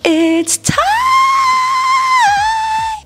It's time!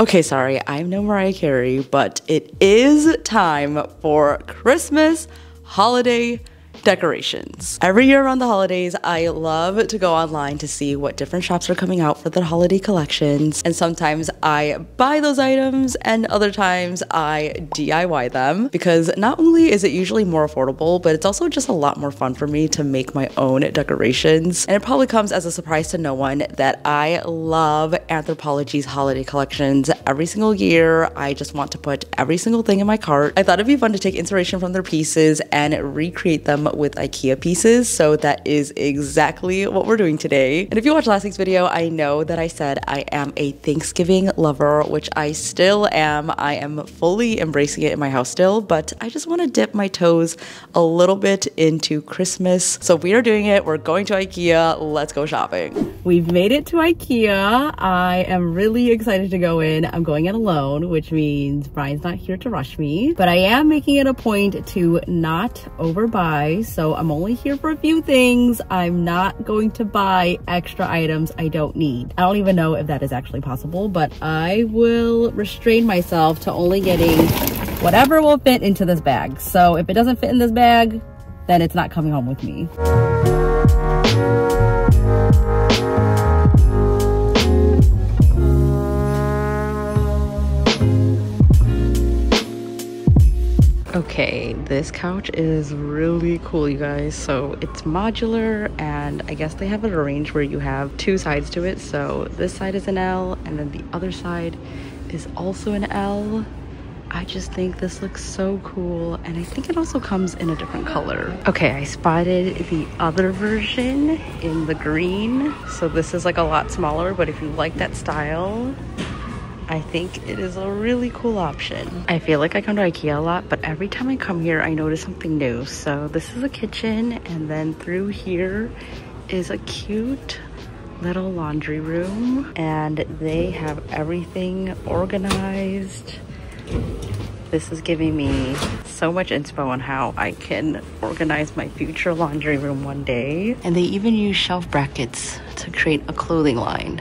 Okay, sorry, I'm no Mariah Carey, but it is time for Christmas holiday decorations. Every year around the holidays, I love to go online to see what different shops are coming out for their holiday collections. And sometimes I buy those items and other times I DIY them because not only is it usually more affordable, but it's also just a lot more fun for me to make my own decorations. And it probably comes as a surprise to no one that I love Anthropologie's holiday collections. Every single year, I just want to put every single thing in my cart. I thought it'd be fun to take inspiration from their pieces and recreate them with Ikea pieces, so that is exactly what we're doing today. And if you watched last week's video, I know that I said I am a Thanksgiving lover, which I still am. I am fully embracing it in my house still, but I just want to dip my toes a little bit into Christmas. So we are doing it. We're going to Ikea. Let's go shopping. We've made it to Ikea. I am really excited to go in. I'm going in alone, which means Brian's not here to rush me, but I am making it a point to not overbuy. So I'm only here for a few things. I'm not going to buy extra items I don't need. I don't even know if that is actually possible, but I will restrain myself to only getting whatever will fit into this bag. So if it doesn't fit in this bag, then it's not coming home with me. Okay, this couch is really cool, you guys. So it's modular, and I guess they have it arranged where you have two sides to it. So this side is an L, and then the other side is also an L. I just think this looks so cool, and I think it also comes in a different color. Okay, I spotted the other version in the green. So this is like a lot smaller, but if you like that style, I think it is a really cool option. I feel like I come to Ikea a lot, but every time I come here, I notice something new. So this is a kitchen, and then through here is a cute little laundry room, and they have everything organized. This is giving me so much inspo on how I can organize my future laundry room one day. And they even use shelf brackets to create a clothing line.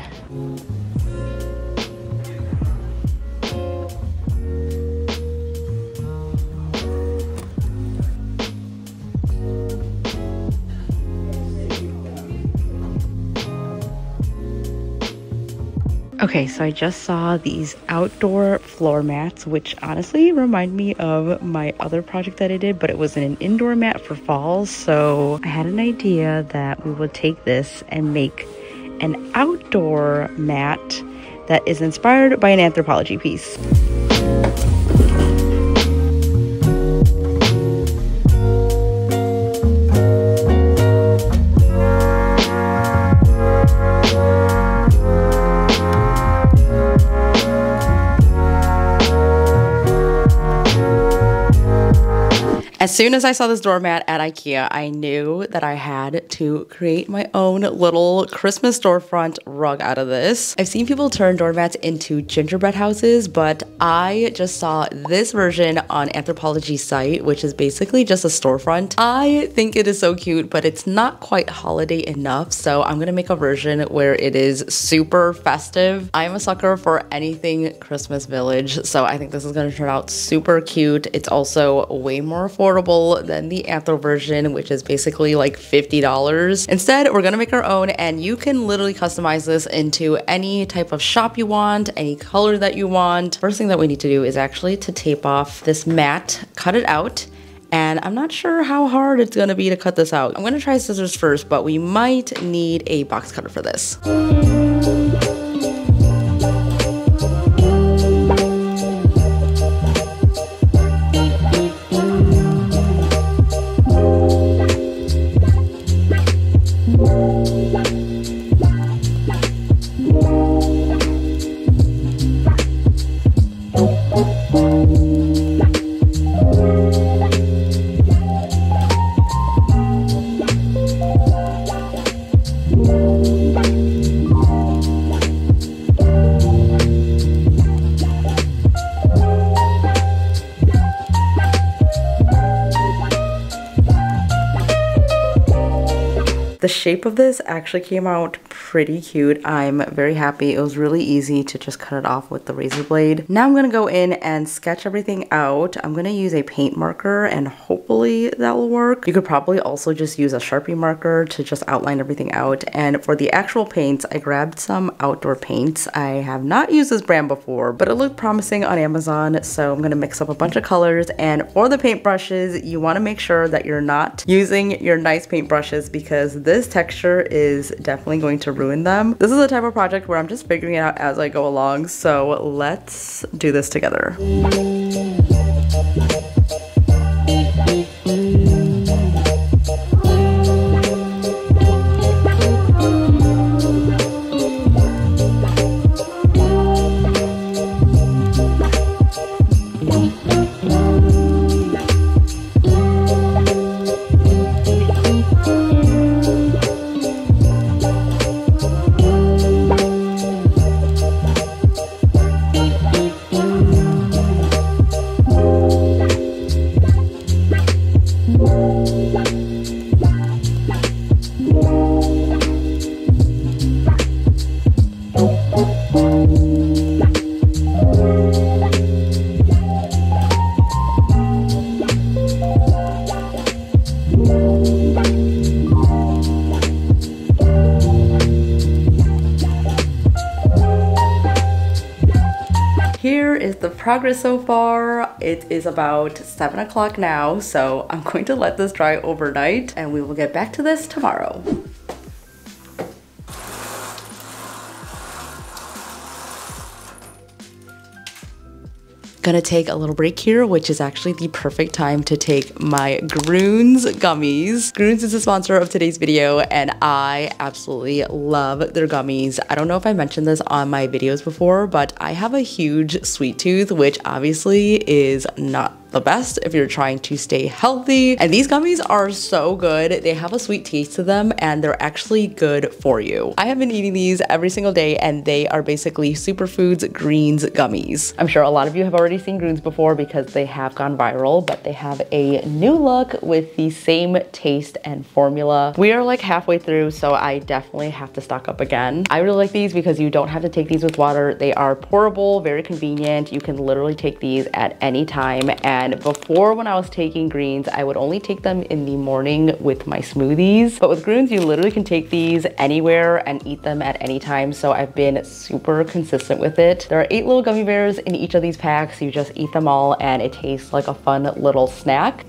Okay, so I just saw these outdoor floor mats, which honestly remind me of my other project that I did, but it was an indoor mat for fall. So I had an idea that we would take this and make an outdoor mat that is inspired by an Anthropologie piece. As soon as I saw this doormat at Ikea, I knew that I had to create my own little Christmas storefront rug out of this. I've seen people turn doormats into gingerbread houses, but I just saw this version on Anthropologie's site, which is basically just a storefront. I think it is so cute, but it's not quite holiday enough, so I'm gonna make a version where it is super festive. I'm a sucker for anything Christmas Village, so I think this is gonna turn out super cute. It's also way more affordable than the Anthro version, which is basically like $50. Instead, we're gonna make our own, and you can literally customize this into any type of shop you want, any color that you want. First thing that we need to do is actually to tape off this mat, cut it out, and I'm not sure how hard it's gonna be to cut this out. I'm gonna try scissors first, but we might need a box cutter for this. The shape of this actually came out pretty cute. I'm very happy. It was really easy to just cut it off with the razor blade. Now I'm gonna go in and sketch everything out. I'm gonna use a paint marker and hopefully that will work. You could probably also just use a Sharpie marker to just outline everything out. And for the actual paints, I grabbed some outdoor paints. I have not used this brand before, but it looked promising on Amazon, so I'm gonna mix up a bunch of colors. And for the paintbrushes, you wanna make sure that you're not using your nice paintbrushes because this texture is definitely going to ruin them. This is the type of project where I'm just figuring it out as I go along, so let's do this together. Here is the progress so far. It is about 7 o'clock now, so I'm going to let this dry overnight and we will get back to this tomorrow. Gonna take a little break here, which is actually the perfect time to take my GRUN's Gummies. GRUN's is the sponsor of today's video and I absolutely love their gummies. I don't know if I mentioned this on my videos before, but I have a huge sweet tooth, which obviously is not the best if you're trying to stay healthy. And these gummies are so good. They have a sweet taste to them and they're actually good for you. I have been eating these every single day and they are basically Superfoods Greens gummies. I'm sure a lot of you have already seen GRUN's before because they have gone viral, but they have a new look with the same taste and formula. We are like halfway through, so I definitely have to stock up again. I really like these because you don't have to take these with water. They are pourable, very convenient. You can literally take these at any time. And before, when I was taking greens, I would only take them in the morning with my smoothies. But with GRUN's, you literally can take these anywhere and eat them at any time. So I've been super consistent with it. There are 8 little gummy bears in each of these packs. You just eat them all and it tastes like a fun little snack.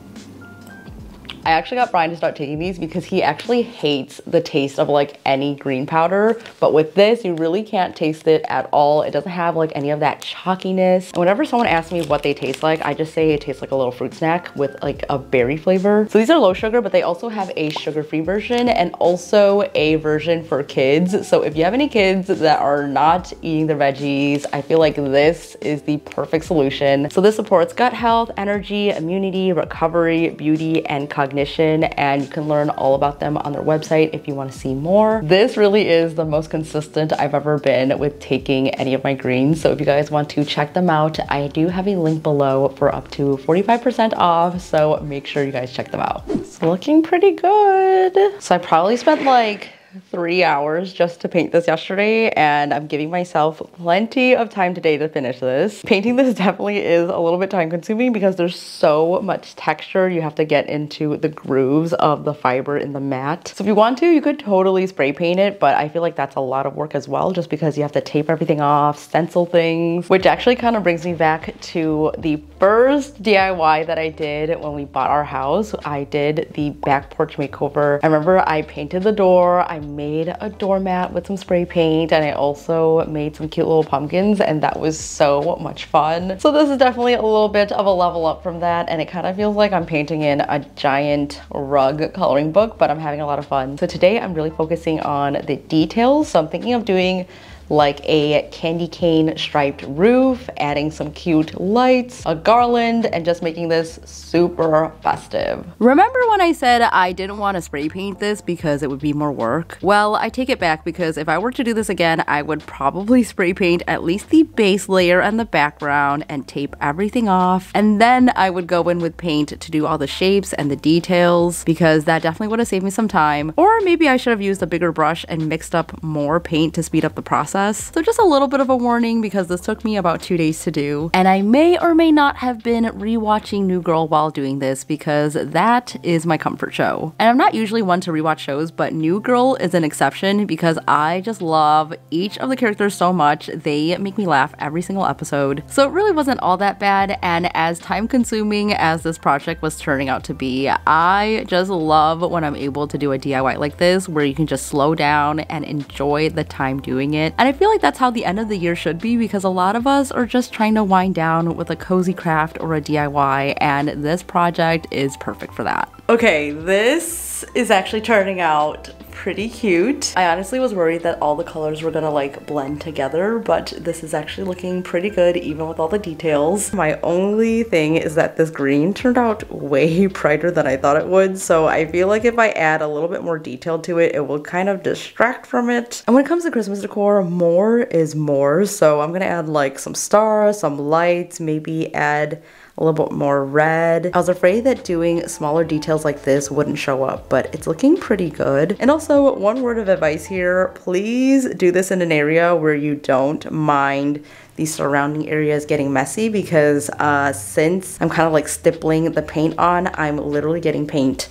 I actually got Brian to start taking these because he actually hates the taste of like any green powder. But with this, you really can't taste it at all. It doesn't have like any of that chalkiness. And whenever someone asks me what they taste like, I just say it tastes like a little fruit snack with like a berry flavor. So these are low sugar, but they also have a sugar-free version and also a version for kids. So if you have any kids that are not eating the veggies, I feel like this is the perfect solution. So this supports gut health, energy, immunity, recovery, beauty, and cognition. And you can learn all about them on their website if you want to see more. This really is the most consistent I've ever been with taking any of my greens. So if you guys want to check them out, I do have a link below for up to 45% off. So make sure you guys check them out. It's looking pretty good. So I probably spent like 3 hours just to paint this yesterday, and I'm giving myself plenty of time today to finish this. Painting this definitely is a little bit time consuming because there's so much texture. You have to get into the grooves of the fiber in the mat. So if you want to, you could totally spray paint it, but I feel like that's a lot of work as well, just because you have to tape everything off, stencil things, which actually kind of brings me back to the first DIY that I did when we bought our house. I did the back porch makeover. I remember I painted the door, I made a doormat with some spray paint, and I also made some cute little pumpkins, and that was so much fun. So this is definitely a little bit of a level up from that, and it kind of feels like I'm painting in a giant rug coloring book, but I'm having a lot of fun. So today I'm really focusing on the details. So I'm thinking of doing like a candy cane striped roof, adding some cute lights, a garland, and just making this super festive. Remember when I said I didn't want to spray paint this because it would be more work? Well, I take it back, because if I were to do this again, I would probably spray paint at least the base layer and the background and tape everything off, and then I would go in with paint to do all the shapes and the details, because that definitely would have saved me some time. Or maybe I should have used a bigger brush and mixed up more paint to speed up the process. So just a little bit of a warning, because this took me about 2 days to do, and I may or may not have been rewatching New Girl while doing this, because that is my comfort show. And I'm not usually one to rewatch shows, but New Girl is an exception because I just love each of the characters so much. They make me laugh every single episode. So it really wasn't all that bad, and as time consuming as this project was turning out to be, I just love when I'm able to do a DIY like this, where you can just slow down and enjoy the time doing it. And I feel like that's how the end of the year should be, because a lot of us are just trying to wind down with a cozy craft or a DIY, and this project is perfect for that. Okay, this is actually turning out pretty cute. I honestly was worried that all the colors were gonna like blend together, but this is actually looking pretty good even with all the details. My only thing is that this green turned out way brighter than I thought it would, so I feel like if I add a little bit more detail to it, it will kind of distract from it. And when it comes to Christmas decor, more is more, so I'm gonna add like some stars, some lights, maybe add a little bit more red. I was afraid that doing smaller details like this wouldn't show up, but it's looking pretty good. And also, one word of advice here, please do this in an area where you don't mind the surrounding areas getting messy, because since I'm kind of like stippling the paint on, I'm literally getting paint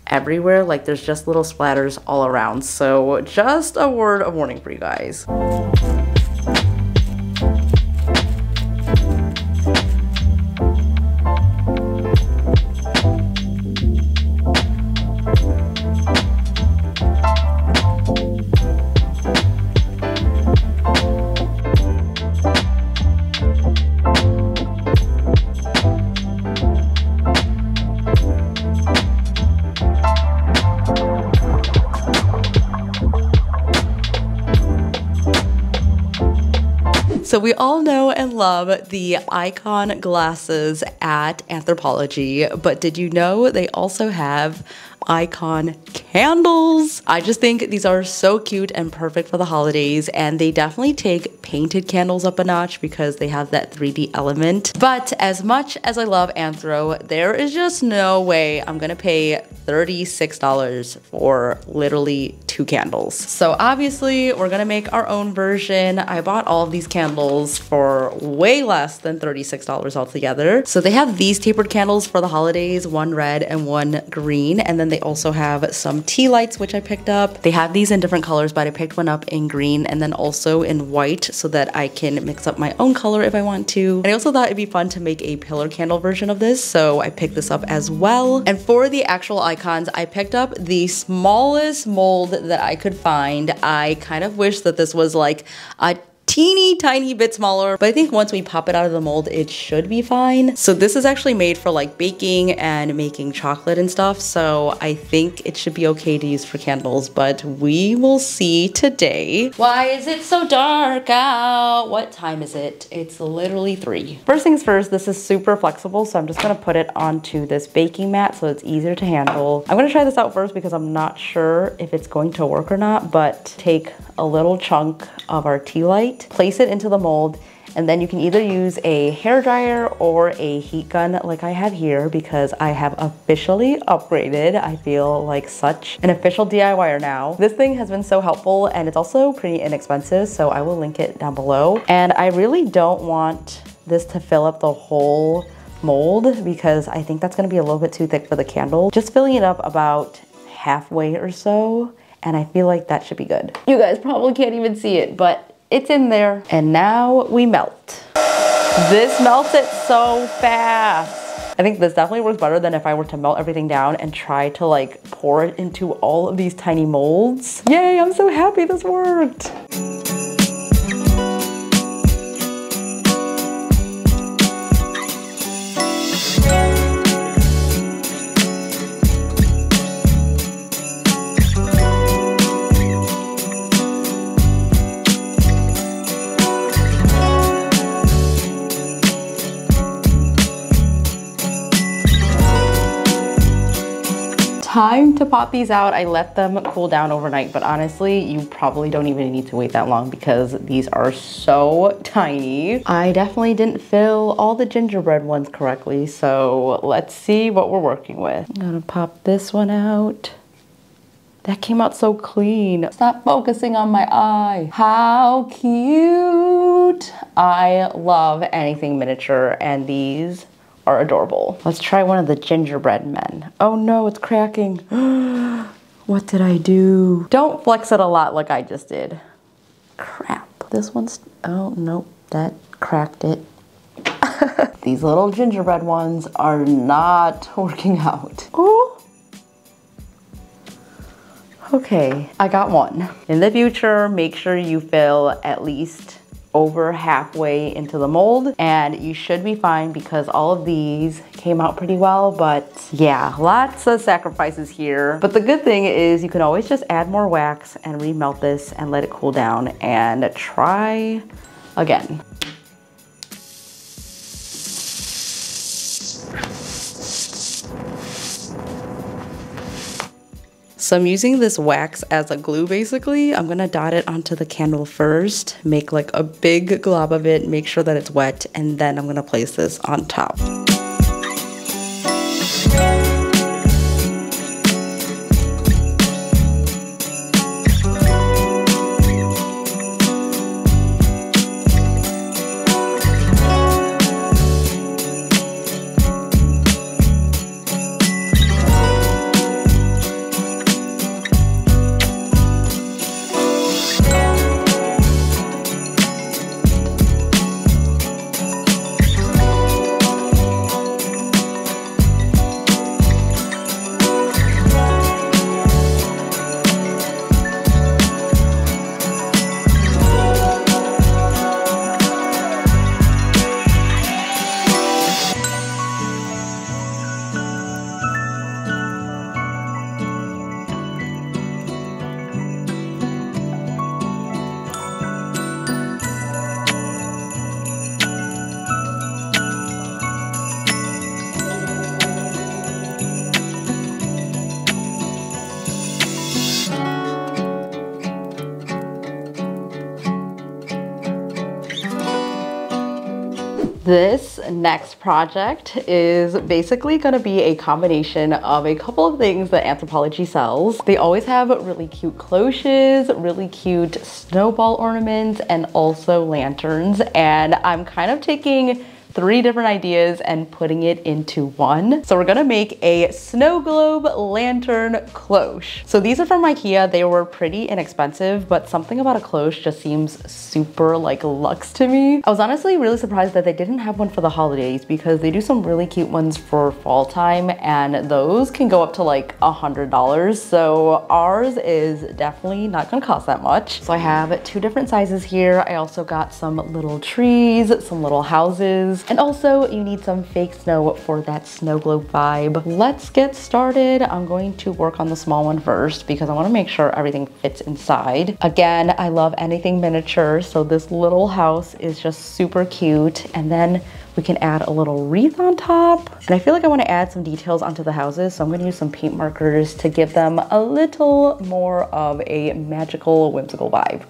everywhere. Like there's just little splatters all around. So just a word of warning for you guys. So we all know and love the icon glasses at Anthropologie, but did you know they also have icon candles? I just think these are so cute and perfect for the holidays, and they definitely take painted candles up a notch because they have that 3D element. But as much as I love Anthro, there is just no way I'm gonna pay $36 for literally 2 candles. So obviously we're gonna make our own version. I bought all of these candles for way less than $36 altogether. So they have these tapered candles for the holidays, one red and one green, and then they also have some tea lights, which I picked up. They have these in different colors, but I picked one up in green and then also in white so that I can mix up my own color if I want to. And I also thought it'd be fun to make a pillar candle version of this, so I picked this up as well. And for the actual icons, I picked up the smallest mold that I could find. I kind of wish that this was like a teeny tiny bit smaller, but I think once we pop it out of the mold, it should be fine. So this is actually made for like baking and making chocolate and stuff, so I think it should be okay to use for candles, but we will see today. Why is it so dark out? What time is it? It's literally 3. First things first, this is super flexible, so I'm just gonna put it onto this baking mat so it's easier to handle. I'm gonna try this out first because I'm not sure if it's going to work or not, but take a little chunk of our tea light, place it into the mold, and then you can either use a hairdryer or a heat gun like I have here, because I have officially upgraded. I feel like such an official DIYer now. This thing has been so helpful, and it's also pretty inexpensive, so I will link it down below. And I really don't want this to fill up the whole mold because I think that's gonna be a little bit too thick for the candle. Just filling it up about halfway or so, and I feel like that should be good. You guys probably can't even see it, but it's in there. And now we melt. This melts it so fast. I think this definitely works better than if I were to melt everything down and try to like pour it into all of these tiny molds. Yay, I'm so happy this worked. Time to pop these out. I let them cool down overnight, but honestly, you probably don't even need to wait that long because these are so tiny. I definitely didn't fill all the gingerbread ones correctly, so let's see what we're working with. I'm gonna pop this one out. That came out so clean. Stop focusing on my eye. How cute. I love anything miniature, and these are adorable. Let's try one of the gingerbread men. Oh no, it's cracking. What did I do? Don't flex it a lot like I just did. Crap. This one's, oh no, that cracked it. These little gingerbread ones are not working out. Oh. Okay, I got one. In the future, make sure you fill at least over halfway into the mold, and you should be fine because all of these came out pretty well. But yeah, lots of sacrifices here. But the good thing is you can always just add more wax and remelt this and let it cool down and try again. So I'm using this wax as a glue basically. I'm gonna dot it onto the candle first, make like a big glob of it, make sure that it's wet, and then I'm gonna place this on top. This next project is basically going to be a combination of a couple of things that Anthropologie sells. They always have really cute cloches, really cute snowball ornaments, and also lanterns. And I'm kind of taking 3 different ideas and putting it into one. So we're gonna make a snow globe lantern cloche. So these are from Ikea. They were pretty inexpensive, but something about a cloche just seems super like luxe to me. I was honestly really surprised that they didn't have one for the holidays because they do some really cute ones for fall time, and those can go up to like $100. So ours is definitely not gonna cost that much. So I have 2 different sizes here. I also got some little trees, some little houses, and also you need some fake snow for that snow globe vibe. Let's get started. I'm going to work on the small one first because I want to make sure everything fits inside. Again, I love anything miniature, so this little house is just super cute. And then we can add a little wreath on top. And I feel like I want to add some details onto the houses, so I'm going to use some paint markers to give them a little more of a magical, whimsical vibe.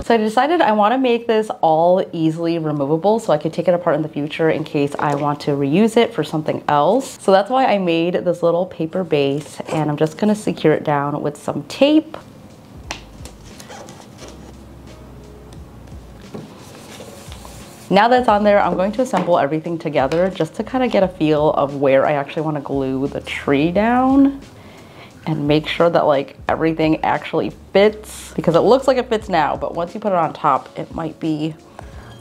So I decided I want to make this all easily removable so I could take it apart in the future in case I want to reuse it for something else. So that's why I made this little paper base, and I'm just going to secure it down with some tape. Now that's on there, I'm going to assemble everything together just to kind of get a feel of where I actually want to glue the tree down and make sure that like everything actually fits, because it looks like it fits now, but once you put it on top, it might be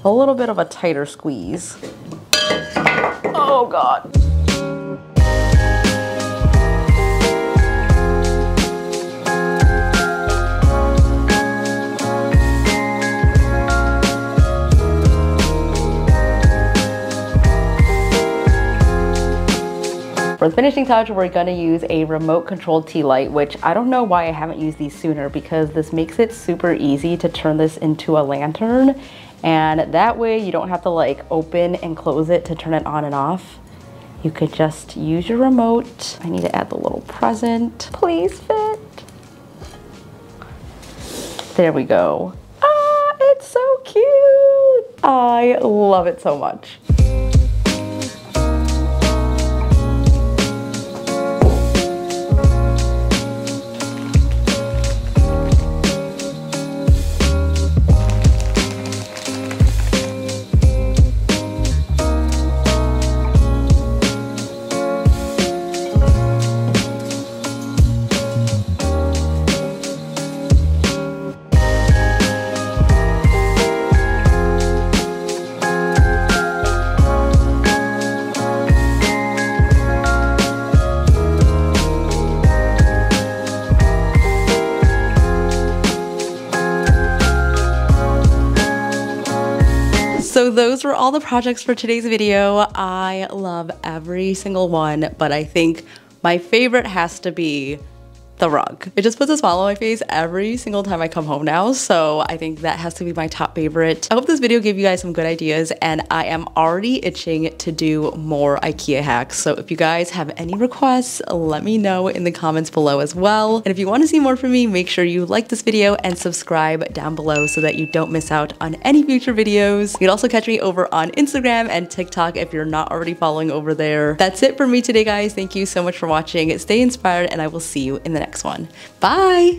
a little bit of a tighter squeeze. Oh God. For the finishing touch, we're gonna use a remote controlled tea light, which I don't know why I haven't used these sooner, because this makes it super easy to turn this into a lantern. And that way you don't have to like open and close it to turn it on and off. You could just use your remote. I need to add the little present. Please fit. There we go. Ah, it's so cute. I love it so much. So those were all the projects for today's video. I love every single one, but I think my favorite has to be the rug. It just puts a smile on my face every single time I come home now, so I think that has to be my top favorite. I hope this video gave you guys some good ideas, and I am already itching to do more IKEA hacks. So if you guys have any requests, let me know in the comments below as well. And if you want to see more from me, make sure you like this video and subscribe down below so that you don't miss out on any future videos. You can also catch me over on Instagram and TikTok if you're not already following over there. That's it for me today, guys. Thank you so much for watching. Stay inspired, and I will see you in the next one. Bye!